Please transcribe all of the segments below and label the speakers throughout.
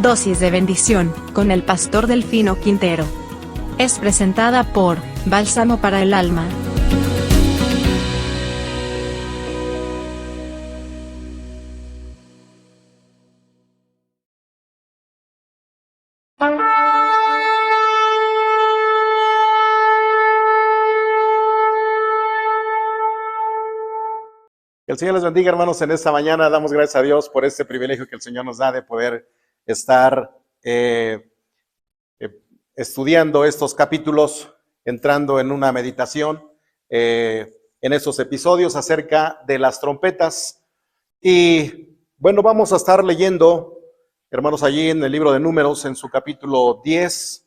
Speaker 1: Dosis de bendición, con el pastor Delfino Quintero. Es presentada por Bálsamo para el Alma.
Speaker 2: Que el Señor les bendiga, hermanos, en esta mañana. Damos gracias a Dios por este privilegio que el Señor nos da de poder estar estudiando estos capítulos, entrando en una meditación en estos episodios acerca de las trompetas. Y bueno, vamos a estar leyendo, hermanos, allí en el libro de Números, en su capítulo 10,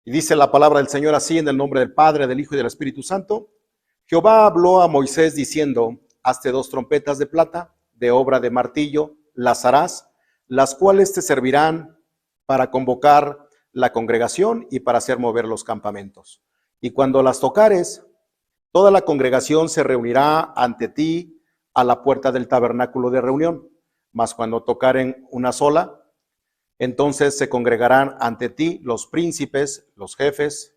Speaker 2: y dice la palabra del Señor así, en el nombre del Padre, del Hijo y del Espíritu Santo. Jehová habló a Moisés diciendo: hazte 2 trompetas de plata, de obra de martillo, las harás, las cuales te servirán para convocar la congregación y para hacer mover los campamentos. Y cuando las tocares, toda la congregación se reunirá ante ti a la puerta del tabernáculo de reunión. Mas cuando tocaren una sola, entonces se congregarán ante ti los príncipes, los jefes,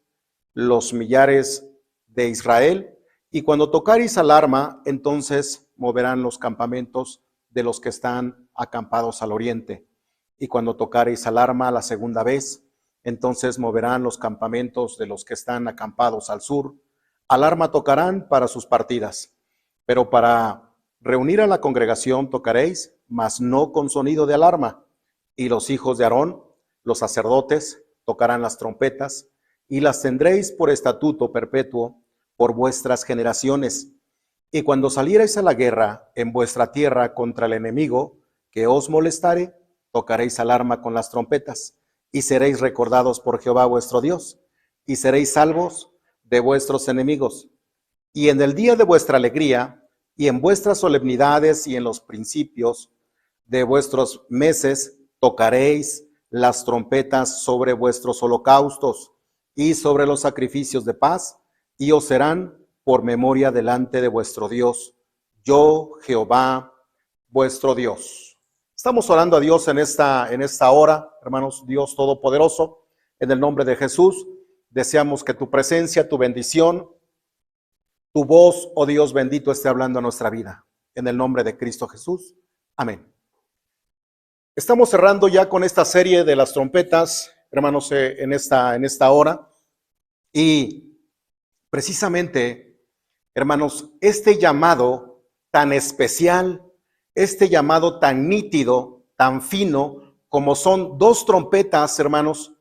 Speaker 2: los millares de Israel. Y cuando tocareis alarma, entonces moverán los campamentos de los que están acampados al oriente. Y cuando tocareis alarma la segunda vez, entonces moverán los campamentos de los que están acampados al sur. Alarma tocarán para sus partidas. Pero para reunir a la congregación tocaréis, mas no con sonido de alarma. Y los hijos de Aarón, los sacerdotes, tocarán las trompetas, y las tendréis por estatuto perpetuo por vuestras generaciones. Y cuando salierais a la guerra en vuestra tierra contra el enemigo que os molestare, tocaréis alarma con las trompetas, y seréis recordados por Jehová vuestro Dios, y seréis salvos de vuestros enemigos. Y en el día de vuestra alegría, y en vuestras solemnidades, y en los principios de vuestros meses, tocaréis las trompetas sobre vuestros holocaustos, y sobre los sacrificios de paz, y os serán por memoria delante de vuestro Dios, yo Jehová vuestro Dios. Estamos orando a Dios en esta hora, hermanos. Dios Todopoderoso, en el nombre de Jesús, deseamos que tu presencia, tu bendición, tu voz, oh Dios bendito, esté hablando a nuestra vida. En el nombre de Cristo Jesús. Amén. Estamos cerrando ya con esta serie de las trompetas, hermanos, en esta hora. Y precisamente, hermanos, este llamado tan especial, este llamado tan nítido, tan fino, como son 2 trompetas, hermanos,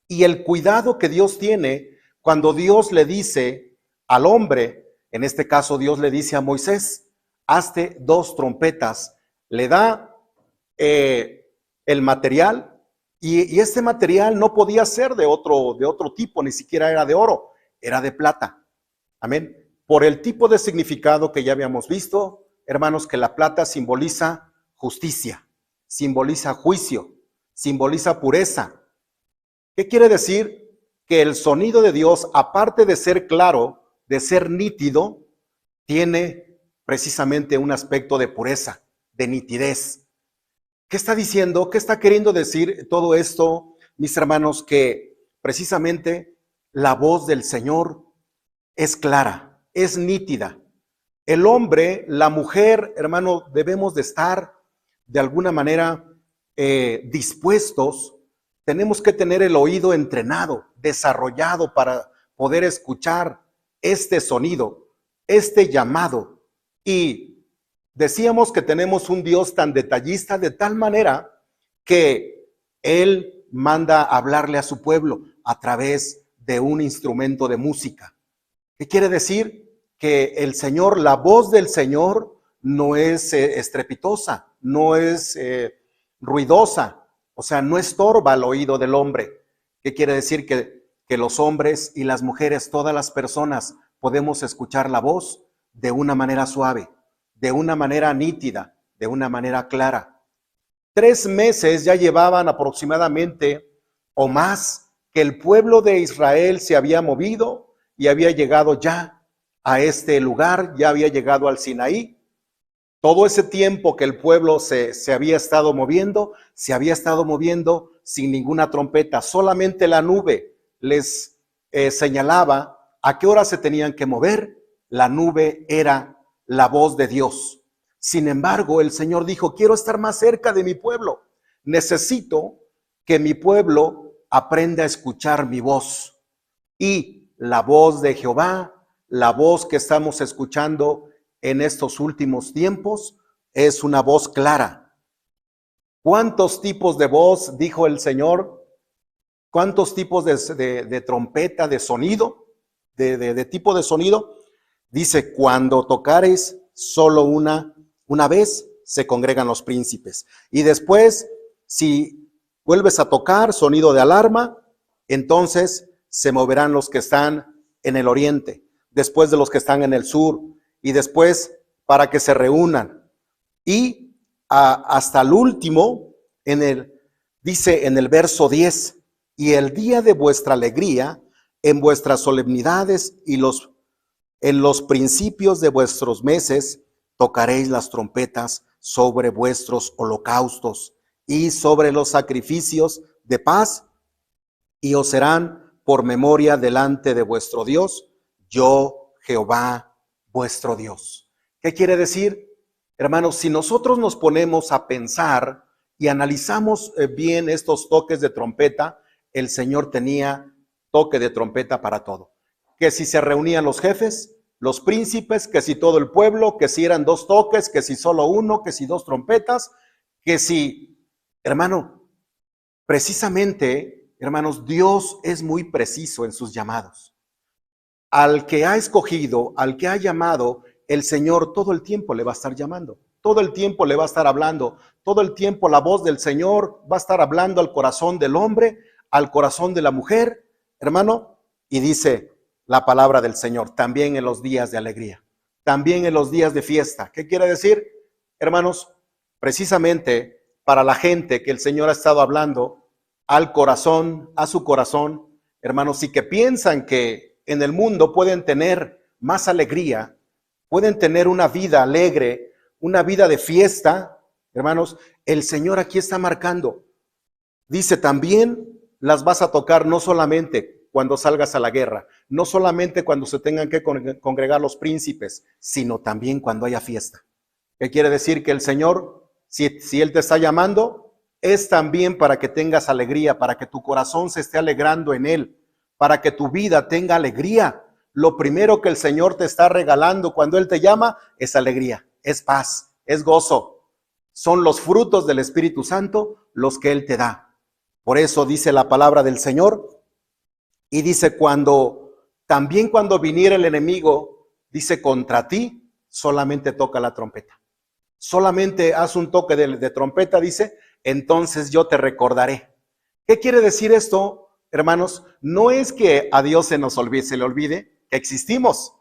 Speaker 2: y el cuidado que Dios tiene cuando Dios le dice al hombre, en este caso Dios le dice a Moisés: hazte 2 trompetas, le da el material, y este material no podía ser de otro tipo, ni siquiera era de oro. Era de plata. Amén. Por el tipo de significado que ya habíamos visto, hermanos, que la plata simboliza justicia, simboliza juicio, simboliza pureza. ¿Qué quiere decir? Que el sonido de Dios, aparte de ser claro, de ser nítido, tiene precisamente un aspecto de pureza, de nitidez. ¿Qué está diciendo? ¿Qué está queriendo decir todo esto, mis hermanos? Que precisamente la voz del Señor es clara, es nítida. El hombre, la mujer, hermano, debemos de estar de alguna manera dispuestos. Tenemos que tener el oído entrenado, desarrollado para poder escuchar este sonido, este llamado. Y decíamos que tenemos un Dios tan detallista, de tal manera que Él manda hablarle a su pueblo a través de un instrumento de música. ¿Qué quiere decir? Que el Señor, la voz del Señor no es estrepitosa, no es ruidosa, o sea, no estorba al oído del hombre. ¿Qué quiere decir? Que los hombres y las mujeres, todas las personas, podemos escuchar la voz de una manera suave, de una manera nítida, de una manera clara. 3 meses ya llevaban aproximadamente o más que el pueblo de Israel se había movido y había llegado ya a este lugar, ya había llegado al Sinaí. Todo ese tiempo que el pueblo se había estado moviendo, se había estado moviendo sin ninguna trompeta. Solamente la nube les señalaba a qué hora se tenían que mover. La nube era la voz de Dios. Sin embargo, el Señor dijo, quiero estar más cerca de mi pueblo. Necesito que mi pueblo aprenda a escuchar mi voz. Y la voz de Jehová, la voz que estamos escuchando en estos últimos tiempos, es una voz clara. ¿Cuántos tipos de voz, dijo el Señor? ¿Cuántos tipos de trompeta, de sonido, de tipo de sonido? Dice, cuando tocares solo una vez, se congregan los príncipes. Y después, si vuelves a tocar sonido de alarma, entonces se moverán los que están en el oriente, después de los que están en el sur, y después para que se reúnan. Y hasta el último, dice en el verso 10, y el día de vuestra alegría, en vuestras solemnidades y en los principios de vuestros meses, tocaréis las trompetas sobre vuestros holocaustos y sobre los sacrificios de paz, y os serán por memoria delante de vuestro Dios, yo Jehová vuestro Dios. ¿Qué quiere decir? Hermanos, si nosotros nos ponemos a pensar y analizamos bien estos toques de trompeta, el Señor tenía toque de trompeta para todo. Que si se reunían los jefes, los príncipes, que si todo el pueblo, que si eran 2 toques, que si solo uno, que si 2 trompetas, que si, hermano, precisamente, hermanos, Dios es muy preciso en sus llamados. Al que ha escogido, al que ha llamado, el Señor todo el tiempo le va a estar llamando, todo el tiempo le va a estar hablando, todo el tiempo la voz del Señor va a estar hablando al corazón del hombre, al corazón de la mujer, hermano, y dice la palabra del Señor, también en los días de alegría, también en los días de fiesta. ¿Qué quiere decir, hermanos? Precisamente para la gente que el Señor ha estado hablando al corazón, a su corazón, hermanos, y que piensan que en el mundo pueden tener más alegría, pueden tener una vida alegre, una vida de fiesta, hermanos, el Señor aquí está marcando. Dice, también las vas a tocar no solamente cuando salgas a la guerra, no solamente cuando se tengan que congregar los príncipes, sino también cuando haya fiesta. ¿Qué quiere decir? Que el Señor, si Él te está llamando, es también para que tengas alegría, para que tu corazón se esté alegrando en Él, para que tu vida tenga alegría. Lo primero que el Señor te está regalando cuando Él te llama es alegría, es paz, es gozo. Son los frutos del Espíritu Santo los que Él te da. Por eso dice la palabra del Señor, y dice también cuando viniera el enemigo, dice contra ti, solamente toca la trompeta. Solamente haz un toque de trompeta, dice, entonces yo te recordaré. ¿Qué quiere decir esto? Hermanos, no es que a Dios se le olvide que existimos,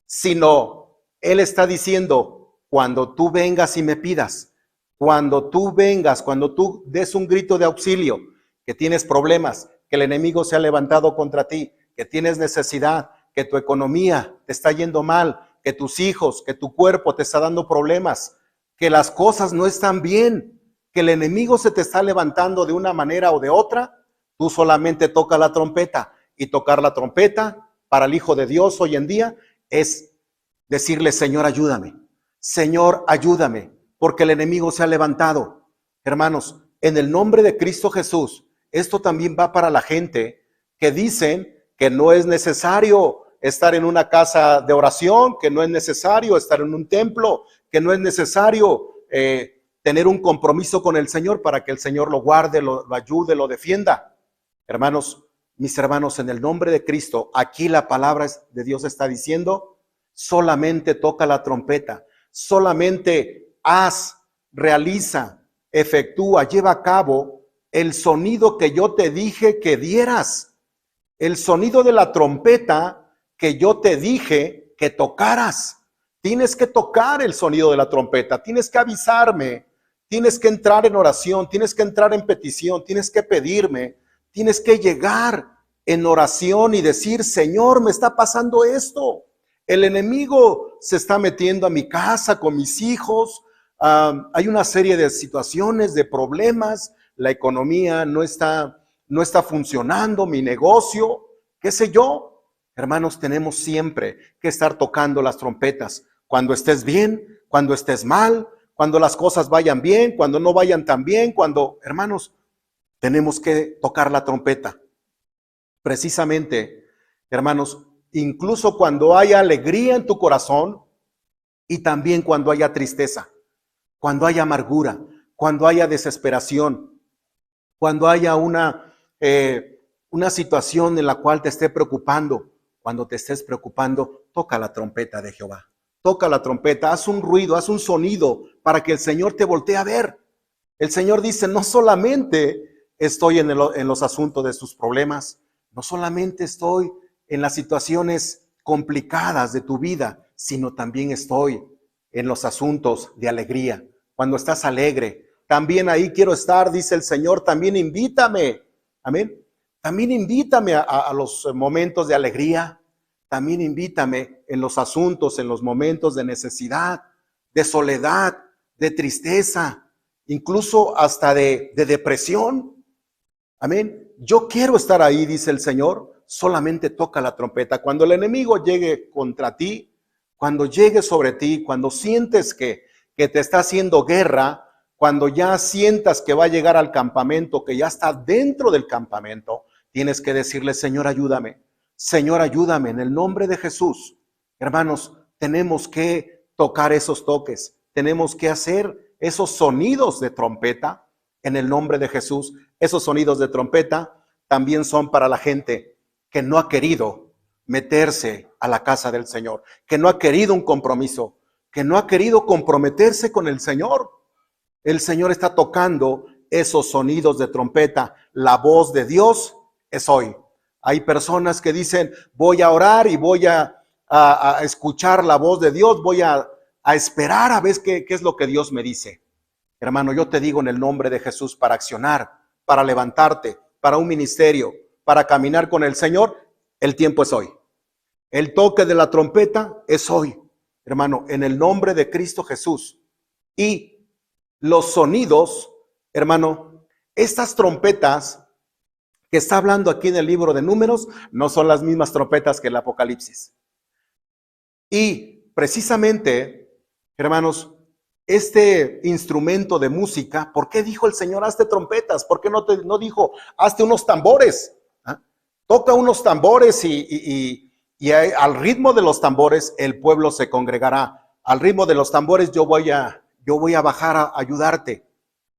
Speaker 2: sino Él está diciendo, cuando tú vengas y me pidas, cuando tú vengas, cuando tú des un grito de auxilio, que tienes problemas, que el enemigo se ha levantado contra ti, que tienes necesidad, que tu economía te está yendo mal, que tus hijos, que tu cuerpo te está dando problemas, que las cosas no están bien, que el enemigo se te está levantando de una manera o de otra, tú solamente toca la trompeta. Y tocar la trompeta para el Hijo de Dios hoy en día es decirle, Señor, ayúdame. Señor, ayúdame, porque el enemigo se ha levantado. Hermanos, en el nombre de Cristo Jesús, esto también va para la gente que dicen que no es necesario estar en una casa de oración, que no es necesario estar en un templo, que no es necesario tener un compromiso con el Señor para que el Señor lo guarde, lo ayude, lo defienda. Hermanos, mis hermanos, en el nombre de Cristo, aquí la palabra de Dios está diciendo, solamente toca la trompeta, solamente realiza, efectúa, lleva a cabo el sonido que yo te dije que dieras, el sonido de la trompeta que yo te dije que tocaras. Tienes que tocar el sonido de la trompeta, tienes que avisarme, tienes que entrar en oración, tienes que entrar en petición, tienes que pedirme, tienes que llegar en oración y decir, Señor, me está pasando esto. El enemigo se está metiendo a mi casa con mis hijos. Hay una serie de situaciones, de problemas. La economía no está funcionando, mi negocio, qué sé yo. Hermanos, tenemos siempre que estar tocando las trompetas. Cuando estés bien, cuando estés mal, cuando las cosas vayan bien, cuando no vayan tan bien, hermanos, tenemos que tocar la trompeta. Precisamente, hermanos, incluso cuando haya alegría en tu corazón y también cuando haya tristeza, cuando haya amargura, cuando haya desesperación, cuando haya una situación en la cual te esté preocupando, cuando te estés preocupando, toca la trompeta de Jehová. Toca la trompeta, haz un ruido, haz un sonido para que el Señor te voltee a ver. El Señor dice, no solamente estoy en los asuntos de tus problemas, no solamente estoy en las situaciones complicadas de tu vida, sino también estoy en los asuntos de alegría. Cuando estás alegre, también ahí quiero estar, dice el Señor, también invítame. Amén. También invítame a los momentos de alegría. También invítame en los asuntos, en los momentos de necesidad, de soledad, de tristeza, incluso hasta de depresión. Amén. Yo quiero estar ahí, dice el Señor. Solamente toca la trompeta. Cuando el enemigo llegue contra ti, cuando llegue sobre ti, cuando sientes que te está haciendo guerra, cuando ya sientas que va a llegar al campamento, que ya está dentro del campamento, tienes que decirle, Señor, ayúdame. Señor, ayúdame en el nombre de Jesús. Hermanos, tenemos que tocar esos toques. Tenemos que hacer esos sonidos de trompeta en el nombre de Jesús. Esos sonidos de trompeta también son para la gente que no ha querido meterse a la casa del Señor, que no ha querido un compromiso, que no ha querido comprometerse con el Señor. El Señor está tocando esos sonidos de trompeta. La voz de Dios es hoy. Hay personas que dicen, voy a orar y voy a escuchar la voz de Dios, voy a esperar a ver qué es lo que Dios me dice. Hermano, yo te digo en el nombre de Jesús, para accionar, para levantarte, para un ministerio, para caminar con el Señor, el tiempo es hoy. El toque de la trompeta es hoy, hermano, en el nombre de Cristo Jesús. Y los sonidos, hermano, estas trompetas que está hablando aquí en el libro de Números, no son las mismas trompetas que el Apocalipsis. Y precisamente, hermanos, este instrumento de música, ¿por qué dijo el Señor, hazte trompetas? ¿Por qué no dijo, hazte unos tambores? ¿Ah? Toca unos tambores y al ritmo de los tambores el pueblo se congregará. Al ritmo de los tambores yo voy a bajar a ayudarte.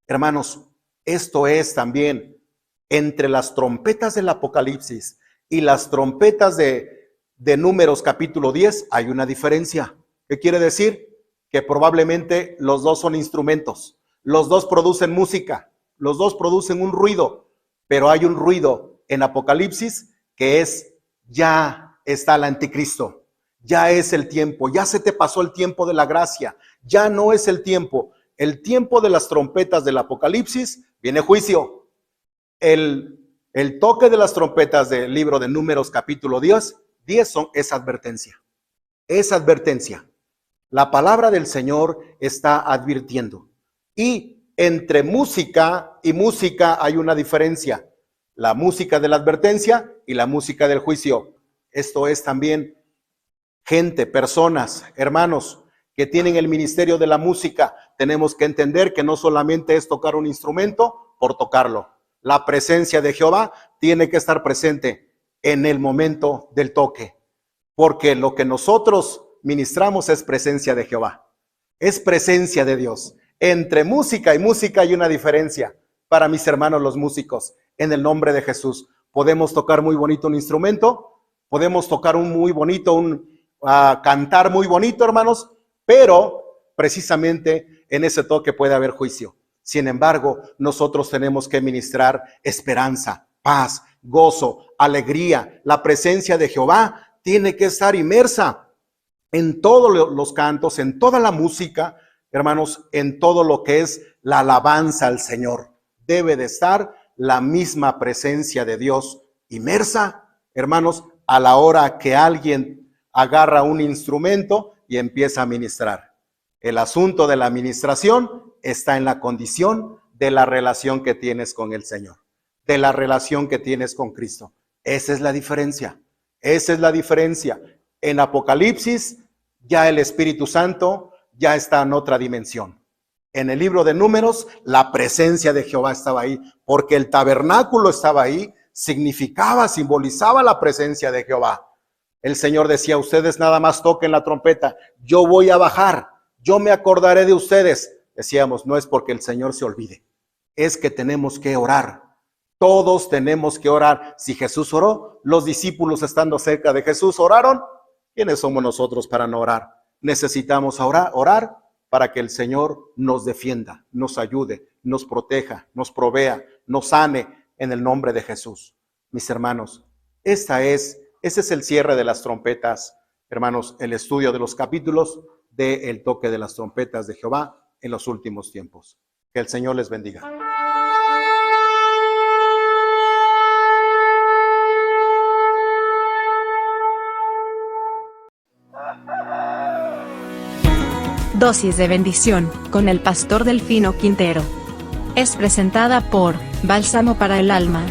Speaker 2: Hermanos, esto es también entre las trompetas del Apocalipsis y las trompetas de Números capítulo 10 hay una diferencia. ¿Qué quiere decir? Que probablemente los dos son instrumentos, los dos producen música, los dos producen un ruido, pero hay un ruido en Apocalipsis que es, ya está el anticristo, ya es el tiempo, ya se te pasó el tiempo de la gracia, ya no es el tiempo de las trompetas del Apocalipsis, viene juicio. El toque de las trompetas del libro de Números capítulo 10 es advertencia. Es advertencia. La palabra del Señor está advirtiendo. Y entre música y música hay una diferencia. La música de la advertencia y la música del juicio. Esto es también gente, personas, hermanos que tienen el ministerio de la música. Tenemos que entender que no solamente es tocar un instrumento por tocarlo. La presencia de Jehová tiene que estar presente en el momento del toque, porque lo que nosotros ministramos es presencia de Jehová, es presencia de Dios. Entre música y música hay una diferencia. Para mis hermanos los músicos, en el nombre de Jesús, podemos tocar muy bonito un instrumento, podemos tocar cantar muy bonito, hermanos, pero precisamente en ese toque puede haber juicio. Sin embargo, nosotros tenemos que ministrar esperanza, paz, gozo, alegría. La presencia de Jehová tiene que estar inmersa en todos los cantos, en toda la música, hermanos, en todo lo que es la alabanza al Señor. Debe de estar la misma presencia de Dios inmersa, hermanos, a la hora que alguien agarra un instrumento y empieza a ministrar. El asunto de la administración está en la condición de la relación que tienes con el Señor, de la relación que tienes con Cristo. Esa es la diferencia. Esa es la diferencia. En Apocalipsis, ya el Espíritu Santo ya está en otra dimensión. En el libro de Números, la presencia de Jehová estaba ahí, porque el tabernáculo estaba ahí, significaba, simbolizaba la presencia de Jehová. El Señor decía, ustedes nada más toquen la trompeta, yo voy a bajar, yo me acordaré de ustedes. Decíamos, no es porque el Señor se olvide, es que tenemos que orar. Todos tenemos que orar. Si Jesús oró, los discípulos estando cerca de Jesús oraron. ¿Quiénes somos nosotros para no orar? Necesitamos orar para que el Señor nos defienda, nos ayude, nos proteja, nos provea, nos sane en el nombre de Jesús. Mis hermanos, ese es el cierre de las trompetas, hermanos, el estudio de los capítulos del toque de las trompetas de Jehová en los últimos tiempos. Que el Señor les bendiga.
Speaker 1: Dosis de bendición, con el pastor Delfino Quintero. Es presentada por Bálsamo para el Alma.